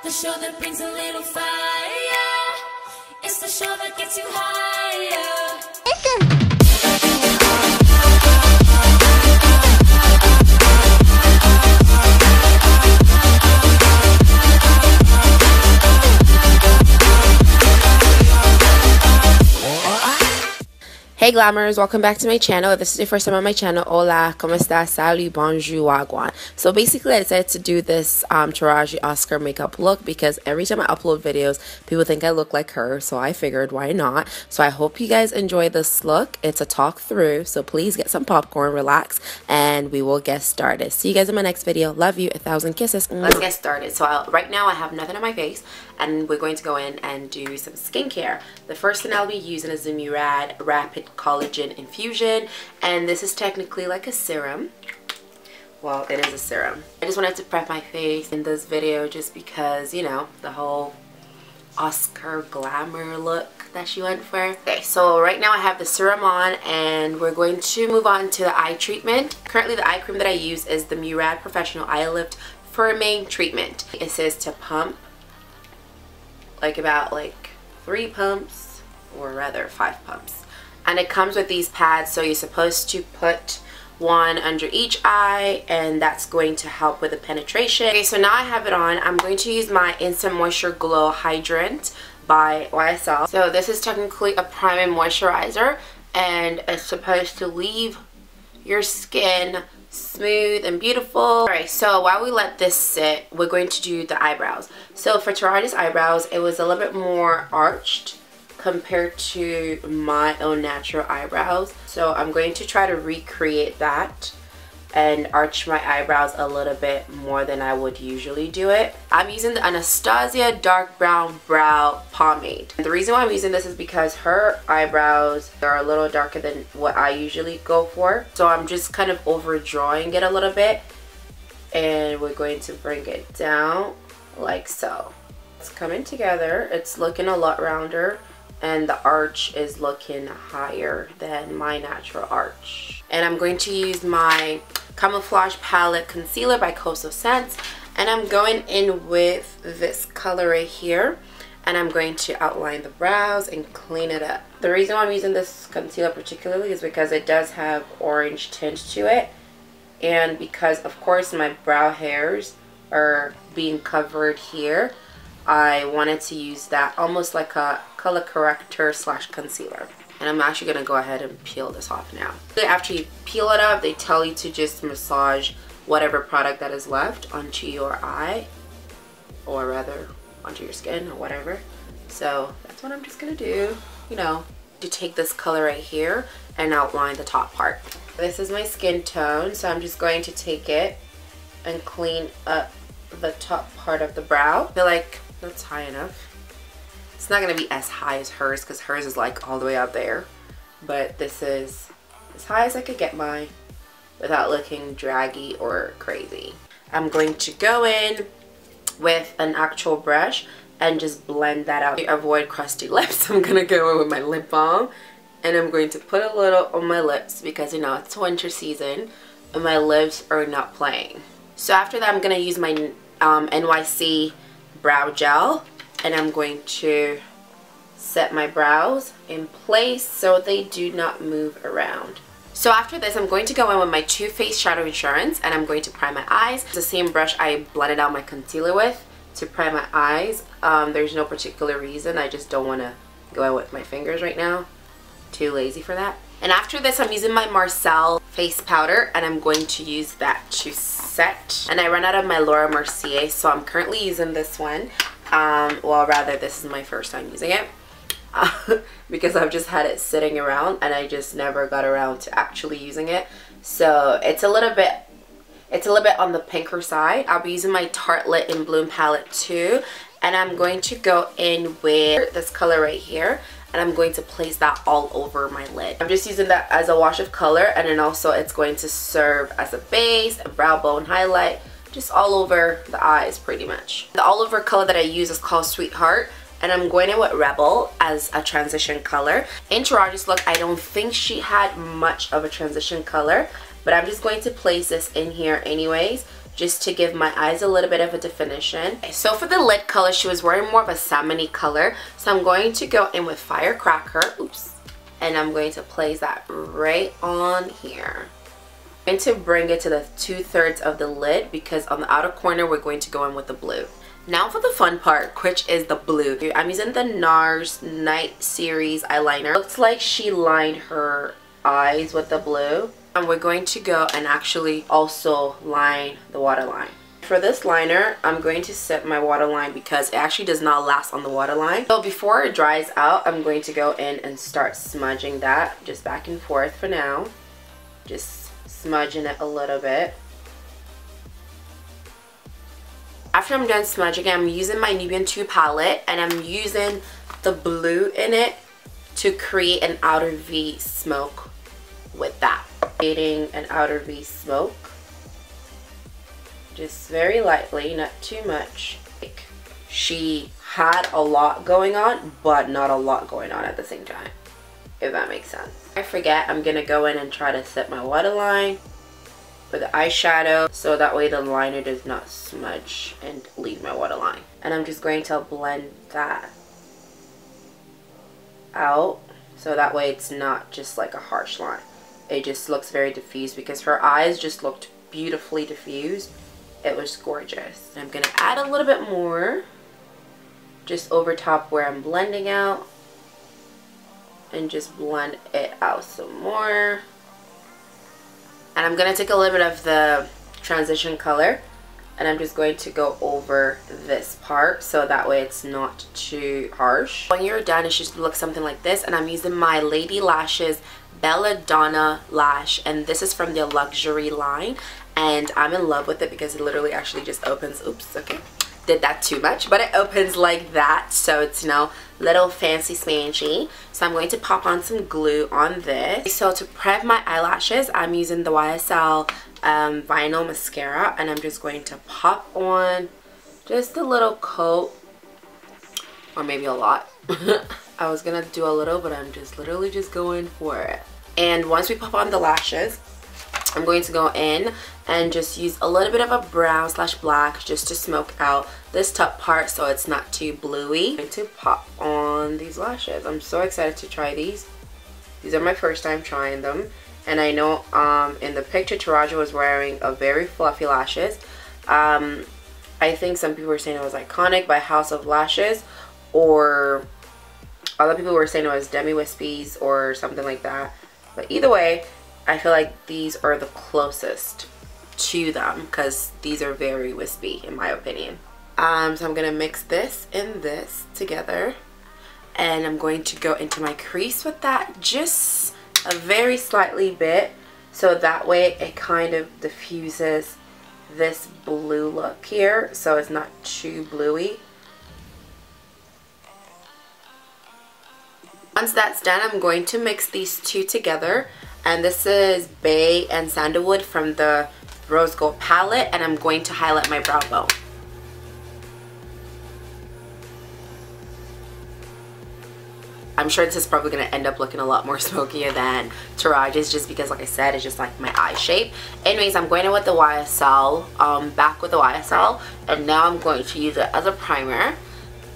The show that brings a little fire. It's the show that gets you higher. Hey Glammers, welcome back to my channel. If this is your first time on my channel, hola, como esta, salut, bonjour, wagwan. So basically I decided to do this Taraji Oscar makeup look because every time I upload videos, people think I look like her. So I figured, why not? So I hope you guys enjoy this look. It's a talk through, so please get some popcorn, relax, and we will get started. See you guys in my next video. Love you, 1,000 kisses. Let's get started. So right now I have nothing on my face, and we're going to go in and do some skincare. The first thing I'll be using is the Murad Rapid Collagen Infusion, and this is technically like a serum. Well, it is a serum. I just wanted to prep my face in this video just because, you know, the whole Oscar glamour look that she went for. Okay, so right now I have the serum on, and we're going to move on to the eye treatment. Currently the eye cream that I use is the Murad Professional Eye Lift Firming Treatment. It says to pump like about 3 pumps, or rather 5 pumps. And it comes with these pads, so you're supposed to put one under each eye, and that's going to help with the penetration. Okay, so now I have it on. I'm going to use my Instant Moisture Glow Hydrant by YSL. So this is technically a prime moisturizer, and it's supposed to leave your skin smooth and beautiful. Alright, so while we let this sit, we're going to do the eyebrows. So for Taraji's eyebrows, it was a little bit more arched compared to my own natural eyebrows. So I'm going to try to recreate that and arch my eyebrows a little bit more than I would usually do it. I'm using the Anastasia Dark Brown Brow Pomade. And the reason why I'm using this is because her eyebrows are a little darker than what I usually go for. So I'm just kind of overdrawing it a little bit, and we're going to bring it down like so. It's coming together. It's looking a lot rounder, and the arch is looking higher than my natural arch. And I'm going to use my Camouflage Palette Concealer by Coastal Scents, and I'm going in with this color right here, and I'm going to outline the brows and clean it up. The reason why I'm using this concealer particularly is because it does have orange tint to it, and because of course my brow hairs are being covered here, I wanted to use that almost like a color corrector slash concealer. And I'm actually going to go ahead and peel this off now. After you peel it up, they tell you to just massage whatever product that is left onto your eye, or rather onto your skin or whatever. So that's what I'm just going to do, you know, to take this color right here and outline the top part. This is my skin tone, so I'm just going to take it and clean up the top part of the brow. I feel like that's high enough. It's not going to be as high as hers because hers is like all the way up there, but this is as high as I could get mine without looking draggy or crazy. I'm going to go in with an actual brush and just blend that out. To avoid crusty lips, I'm going to go in with my lip balm, and I'm going to put a little on my lips because, you know, it's winter season and my lips are not playing. So after that, I'm going to use my NYC brow gel, and I'm going to set my brows in place so they do not move around. So after this, I'm going to go in with my Too Faced Shadow Insurance, and I'm going to prime my eyes. It's the same brush I blended out my concealer with to prime my eyes. There's no particular reason. I just don't want to go in with my fingers right now. Too lazy for that. And after this, I'm using my Marcel face powder, and I'm going to use that to set. And I ran out of my Laura Mercier, so I'm currently using this one. Well, rather, this is my first time using it because I've just had it sitting around and I just never got around to actually using it. So it's a little bit on the pinker side. I'll be using my Tartelette in Bloom palette too, and I'm going to go in with this color right here, and I'm going to place that all over my lid. I'm just using that as a wash of color, and then also it's going to serve as a base, a brow bone highlight, just all over the eyes pretty much. The all over color that I use is called Sweetheart, and I'm going in with Rebel as a transition color. In Taraji's look, I don't think she had much of a transition color, but I'm just going to place this in here anyways just to give my eyes a little bit of a definition. So for the lid color, she was wearing more of a salmon-y color. So I'm going to go in with Firecracker. Oops. And I'm going to place that right on here. I'm going to bring it to the 2/3 of the lid because on the outer corner we're going to go in with the blue. Now for the fun part, which is the blue. I'm using the NARS Night Series eyeliner. Looks like she lined her eyes with the blue. And we're going to go and actually also line the waterline. For this liner, I'm going to set my waterline because it actually does not last on the waterline. So before it dries out, I'm going to go in and start smudging that just back and forth for now. Just smudging it a little bit. After I'm done smudging, I'm using my Nubian 2 palette and I'm using the blue in it to create an outer V smoke with that. Creating an outer V smoke. Just very lightly, not too much. She had a lot going on, but not a lot going on at the same time, if that makes sense. I forget, I'm gonna go in and try to set my waterline with the eyeshadow so that way the liner does not smudge and leave my waterline. And I'm just going to blend that out so that way it's not just like a harsh line. It just looks very diffused because her eyes just looked beautifully diffused. It was gorgeous. I'm gonna add a little bit more just over top where I'm blending out and just blend it out some more. And I'm going to take a little bit of the transition color and I'm just going to go over this part so that way it's not too harsh. When you're done, it should look something like this. And I'm using my Lady Lashes Belladonna Lash, and this is from their luxury line. And I'm in love with it because it literally actually just opens. Oops, okay. Did that too much, but it opens like that, so it's, you know, little fancy smanchy. So I'm going to pop on some glue on this. So to prep my eyelashes, I'm using the YSL vinyl mascara, and I'm just going to pop on just a little coat, or maybe a lot. I was gonna do a little, but I'm just literally just going for it. And once we pop on the lashes, I'm going to go in and just use a little bit of a brown / black just to smoke out this top part so it's not too bluey. I'm going to pop on these lashes. I'm so excited to try these. These are my first time trying them. And I know in the picture Taraji was wearing a very fluffy lashes. I think some people were saying it was iconic by House of Lashes, or other people were saying it was Demi Wispies or something like that. But either way, I feel like these are the closest to them because these are very wispy in my opinion. So I'm going to mix this and this together, and I'm going to go into my crease with that just a very slightly bit so that way it kind of diffuses this blue look here so it's not too bluey. Once that's done, I'm going to mix these two together. And this is Bay and Sandalwood from the Rose Gold palette, and I'm going to highlight my brow bone. I'm sure this is probably going to end up looking a lot more smokier than Taraji's just because, like I said, it's just like my eye shape. Anyways, I'm going in with the YSL, back with the YSL, and now I'm going to use it as a primer.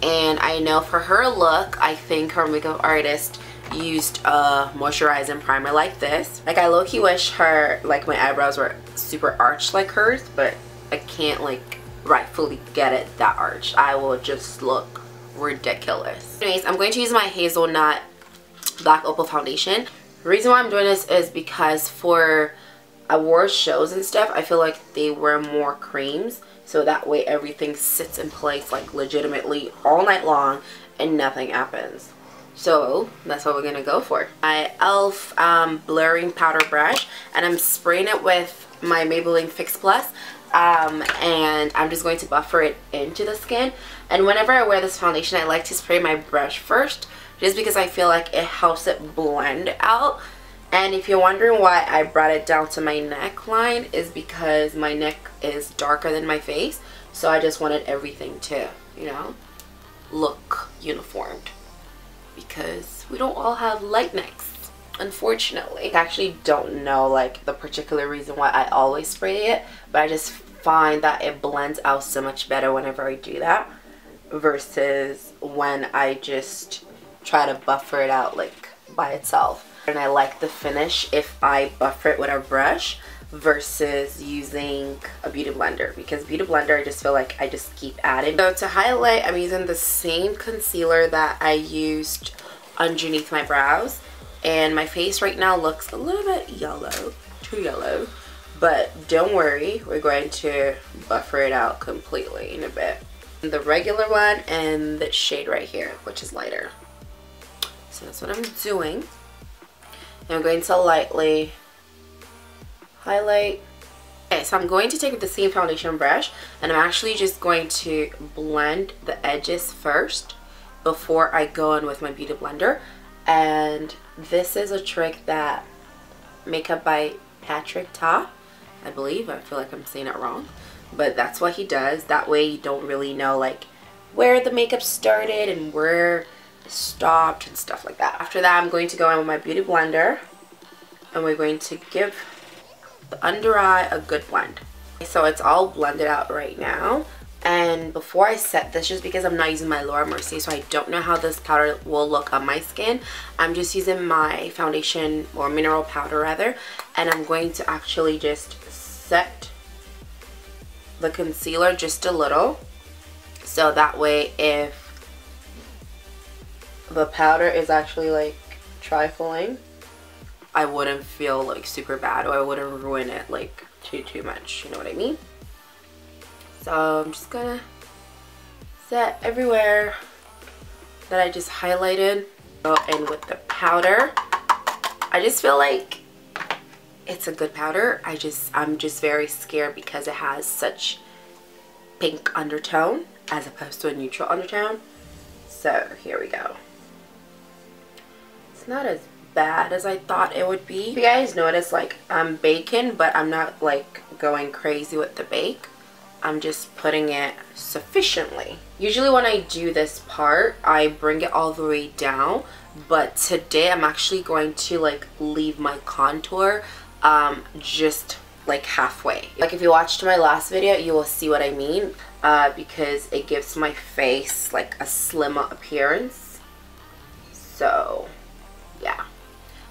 And I know for her look, I think her makeup artist used a moisturizing primer like this. Like, I low-key wish her, like, my eyebrows were super arched like hers, but I can't, like, rightfully get it that arched. I will just look ridiculous. Anyways, I'm going to use my Hazelnut Black Opal foundation. The reason why I'm doing this is because for award shows and stuff, I feel like they wear more creams, so that way everything sits in place, like, legitimately all night long and nothing happens. So that's what we're gonna go for. My e.l.f. blurring powder brush, and I'm spraying it with my Maybelline Fix Plus, and I'm just going to buffer it into the skin. And whenever I wear this foundation, I like to spray my brush first, just because I feel like it helps it blend out. And if you're wondering why I brought it down to my neckline, is because my neck is darker than my face, so I just wanted everything to, you know, look uniformed. Because we don't all have light necks, unfortunately. I actually don't know like the particular reason why I always spray it, but I just find that it blends out so much better whenever I do that versus when I just try to buffer it out like by itself. And I like the finish if I buffer it with a brush versus using a beauty blender, because beauty blender I just feel like I just keep adding. So to highlight, I'm using the same concealer that I used underneath my brows, and my face right now looks a little bit yellow, too yellow, but don't worry, we're going to buffer it out completely in a bit. The regular one and the shade right here, which is lighter. So that's what I'm doing. And I'm going to lightly highlight. Okay, so I'm going to take the same foundation brush and I'm actually just going to blend the edges first before I go in with my beauty blender. And this is a trick that Makeup by Patrick Ta, I believe. I feel like I'm saying it wrong, but that's what he does. That way you don't really know like where the makeup started and where it stopped and stuff like that. After that, I'm going to go in with my beauty blender and we're going to give the under eye a good blend. So it's all blended out right now. And before I set this, just because I'm not using my Laura Mercier, so I don't know how this powder will look on my skin, I'm just using my foundation, or mineral powder rather, and I'm going to actually just set the concealer just a little, so that way if the powder is actually like trifling, I wouldn't feel like super bad, or I wouldn't ruin it like too much, you know what I mean? So I'm just gonna set everywhere that I just highlighted. Go in with the powder. I just feel like it's a good powder. I'm just very scared because it has such pink undertone as opposed to a neutral undertone. So here we go. It's not as bad as I thought it would be. If you guys notice, like I'm baking, but I'm not like going crazy with the bake. I'm just putting it sufficiently. Usually when I do this part, I bring it all the way down, but today I'm actually going to like leave my contour just like halfway. Like if you watched my last video, you will see what I mean, because it gives my face like a slimmer appearance. So yeah,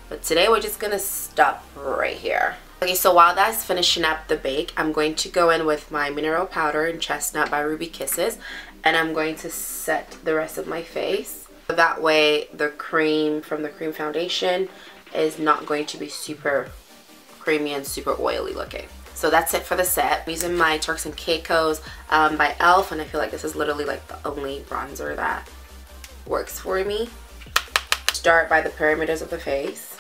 but today we're just gonna stop right here. Okay, so while that's finishing up the bake, I'm going to go in with my mineral powder in Chestnut by Ruby Kisses, and I'm going to set the rest of my face. That way the cream from the cream foundation is not going to be super creamy and super oily looking. So that's it for the set. I'm using my Turks and Caicos by e.l.f. and I feel like this is literally like the only bronzer that works for me. Start by the perimeters of the face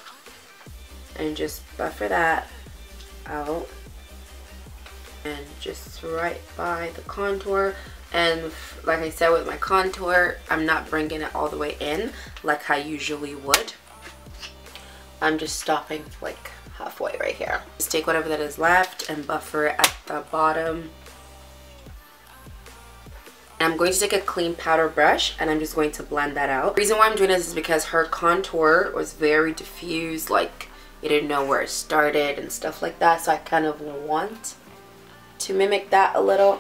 and just buffer that out and just right by the contour. And like I said, with my contour, I'm not bringing it all the way in like I usually would. I'm just stopping like halfway right here. Just take whatever that is left and buffer it at the bottom. And I'm going to take a clean powder brush and I'm just going to blend that out. The reason why I'm doing this is because her contour was very diffused, like you didn't know where it started and stuff like that, so I kind of want to mimic that a little.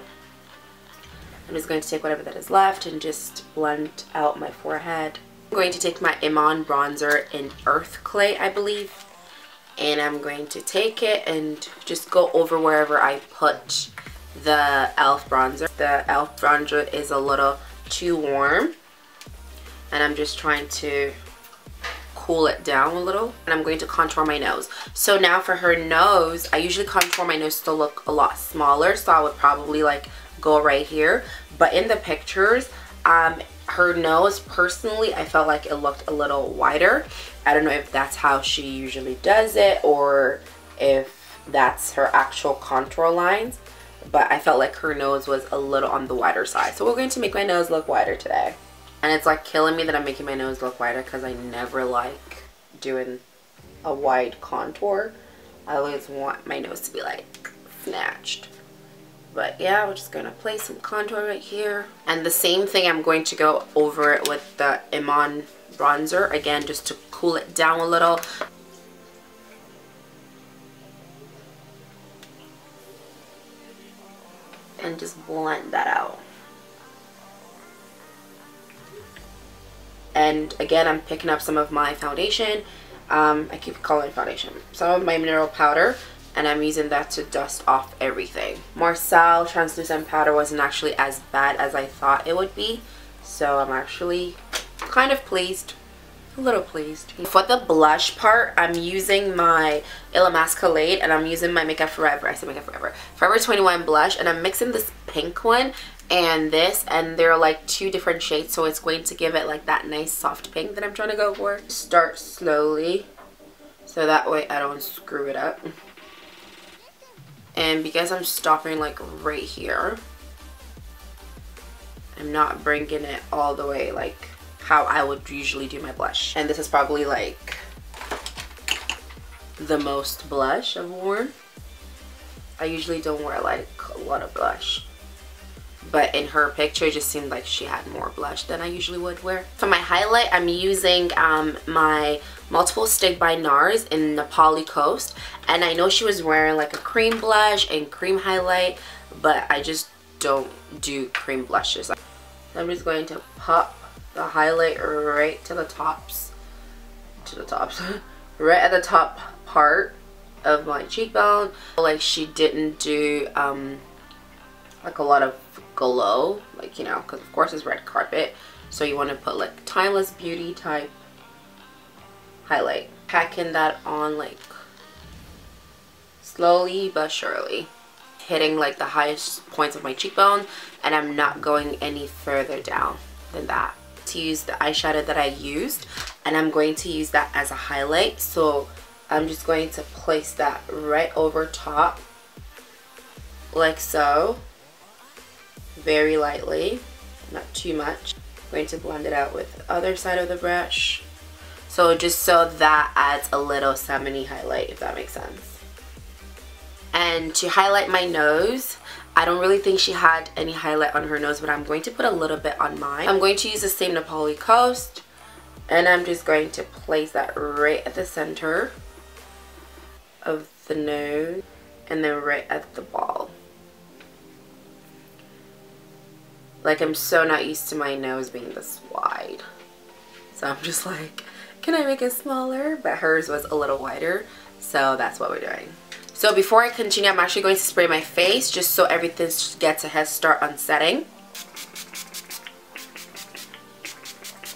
I'm just going to take whatever that is left and just blend out my forehead. I'm going to take my Iman bronzer in Earth Clay, I believe, and I'm going to take it and just go over wherever I put the e.l.f. bronzer. The e.l.f. bronzer is a little too warm and I'm just trying to cool it down a little, and I'm going to contour my nose. So now for her nose, I usually contour my nose to look a lot smaller, so I would probably like go right here, but in the pictures her nose, personally, I felt like it looked a little wider. I don't know if that's how she usually does it or if that's her actual contour lines, but I felt like her nose was a little on the wider side. So we're going to make my nose look wider today. And it's like killing me that I'm making my nose look wider because I never like doing a wide contour. I always want my nose to be like snatched. But yeah, we're just going to place some contour right here. And the same thing, I'm going to go over it with the Iman bronzer. Again, just to cool it down a little. and just blend that out. And again, I'm picking up some of my foundation. I keep calling it foundation. Some of my mineral powder, and I'm using that to dust off everything. Marcel translucent powder wasn't actually as bad as I thought it would be, so I'm actually kind of pleased. A little pleased. For the blush part, I'm using my Ilamascolate, and I'm using my Makeup Forever. I said Makeup Forever. Forever 21 blush, and I'm mixing this pink one and this, and they're like two different shades, so it's going to give it like that nice soft pink that I'm trying to go for. Start slowly, so that way I don't screw it up. And because I'm stopping like right here, I'm not bringing it all the way like how I would usually do my blush. And this is probably like the most blush I've worn. I usually don't wear like a lot of blush, but in her picture it just seemed like she had more blush than I usually would wear. For my highlight, I'm using my Multiple Stick by NARS in Nepali Coast, and I know she was wearing like a cream blush and cream highlight, but I just don't do cream blushes. So I'm just going to pop the highlight right to the tops, right at the top part of my cheekbone. Like she didn't do like a lot of glow, like, you know, because of course it's red carpet, so you want to put like Timeless Beauty type highlight. Packing that on like slowly but surely, hitting like the highest points of my cheekbone, and I'm not going any further down than that. To use the eyeshadow that I used, and I'm going to use that as a highlight, so I'm just going to place that right over top like so, very lightly, not too much. I'm going to blend it out with the other side of the brush, so just so that adds a little salmon-y highlight, if that makes sense. And to highlight my nose, I don't really think she had any highlight on her nose, but I'm going to put a little bit on mine. I'm going to use the same Nepali Coast, and I'm just going to place that right at the center of the nose, and then right at the ball. Like, I'm so not used to my nose being this wide, so I'm just like, can I make it smaller? But hers was a little wider, so that's what we're doing. So before I continue, I'm actually going to spray my face just so everything gets a head start on setting.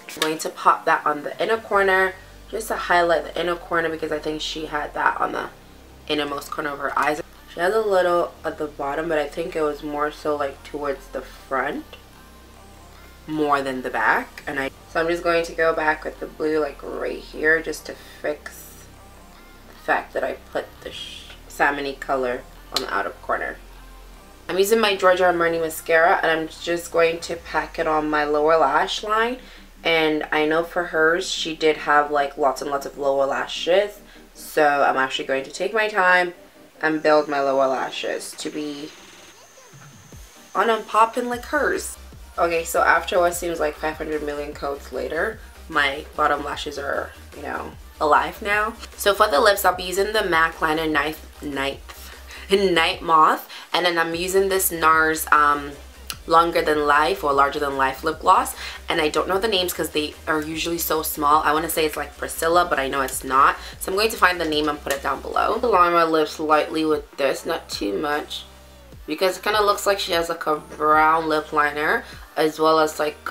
I'm going to pop that on the inner corner just to highlight the inner corner, because I think she had that on the innermost corner of her eyes. She has a little at the bottom, but I think it was more so like towards the front more than the back. So I'm just going to go back with the blue like right here just to fix the fact that I put the salmon-y color on the outer corner. I'm using my Giorgio Armani mascara, and I'm just going to pack it on my lower lash line. And I know for hers, she did have like lots and lots of lower lashes, so I'm actually going to take my time and build my lower lashes to be on and popping like hers. Okay, so after what seems like 500 million coats later, my bottom lashes are, you know, alive now. So for the lips, I'll be using the MAC liner Night Moth, and then I'm using this NARS Longer Than Life or Larger Than Life lip gloss, and I don't know the names because they are usually so small. I want to say it's like Priscilla, but I know it's not, so I'm going to find the name and put it down below. Line my lips lightly with this, not too much, because it kind of looks like she has like a brown lip liner as well as like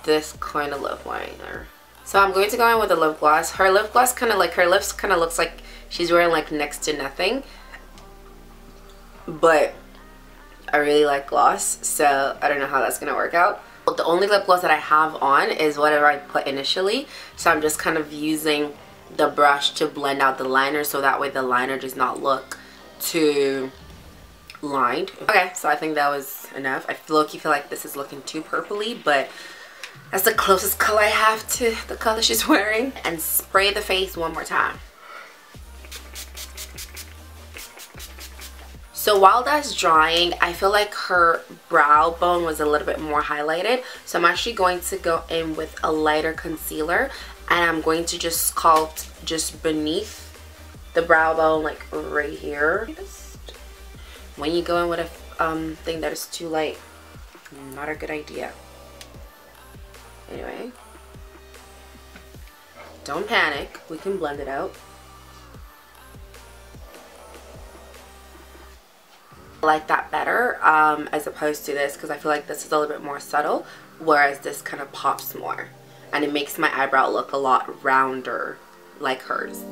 this kind of lip liner. So I'm going to go in with a lip gloss. Her lip gloss kind of like, her lips kind of looks like she's wearing like next to nothing, but I really like gloss, so I don't know how that's gonna work out. The only lip gloss that I have on is whatever I put initially, so I'm just kind of using the brush to blend out the liner, so that way the liner does not look too lined. Okay, so I think that was enough. I low-key feel like this is looking too purpley, but that's the closest color I have to the color she's wearing. And spray the face one more time. So while that's drying, I feel like her brow bone was a little bit more highlighted. So I'm actually going to go in with a lighter concealer, and I'm going to just sculpt just beneath the brow bone, like right here. When you go in with thing that is too light. Not a good idea. Anyway, don't panic. We can blend it out. I like that better as opposed to this, because I feel like this is a little bit more subtle, whereas this kind of pops more and it makes my eyebrow look a lot rounder like hers.